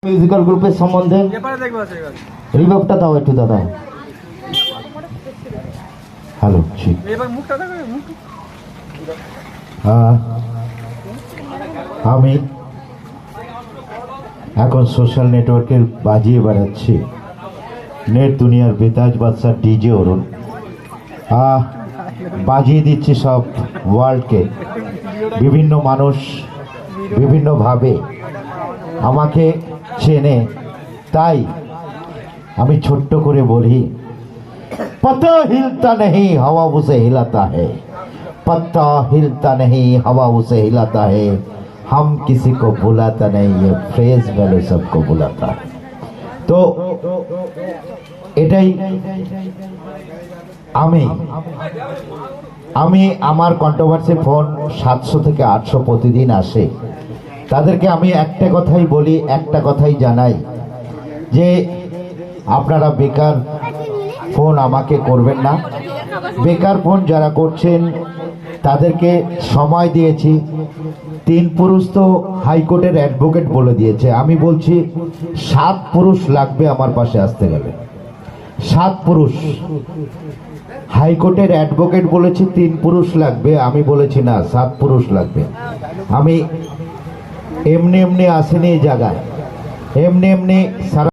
Musical গ্রুপের সম্বন্ধে রিভাবটা দাও একটু দাদা। হ্যালো, ঠিক। আমি এখন সোশ্যাল নেটওয়ার্কে বাজিয়ে বেড়াচ্ছি, নেট দুনিয়ার বেতাজ বাদশাহ ডিজে অরুণ বাজিয়ে দিচ্ছি সব ওয়ার্ল্ডকে। বিভিন্ন মানুষ বিভিন্নভাবে আমাকে চেনে, তাই আমি ছোট্ট করে বলি, पत्ता हिलता नहीं हवा उसे हिलाता है, पत्ता हिलता नहीं हवा उसे हिलाता है, हम किसी को बुलाता नहीं, ये फ्रेज वैल्यू सबको बुलाता है। तो এটাই আমি আমার কন্ট্রোভার্সি ফোন 700 থেকে 800 প্রতিদিন আসে। তাদেরকে আমি একটা কথাই বলি, একটা কথাই জানাই যে আপনারা বেকার ফোন আমাকে করবেন না। বেকার ফোন যারা করছেন তাদেরকে সময় দিয়েছি। 3 পুরুষ তো হাইকোর্টের অ্যাডভোকেট বলে দিয়েছে, আমি বলছি 7 পুরুষ লাগবে আমার পাশে আসতে গেলে। 7 পুরুষ, হাইকোর্টের অ্যাডভোকেট বলেছে 3 পুরুষ লাগবে, আমি বলেছি না 7 পুরুষ লাগবে। আমি এমনি এমনি আসিনি এই জায়গায়, এমনি এমনি সারা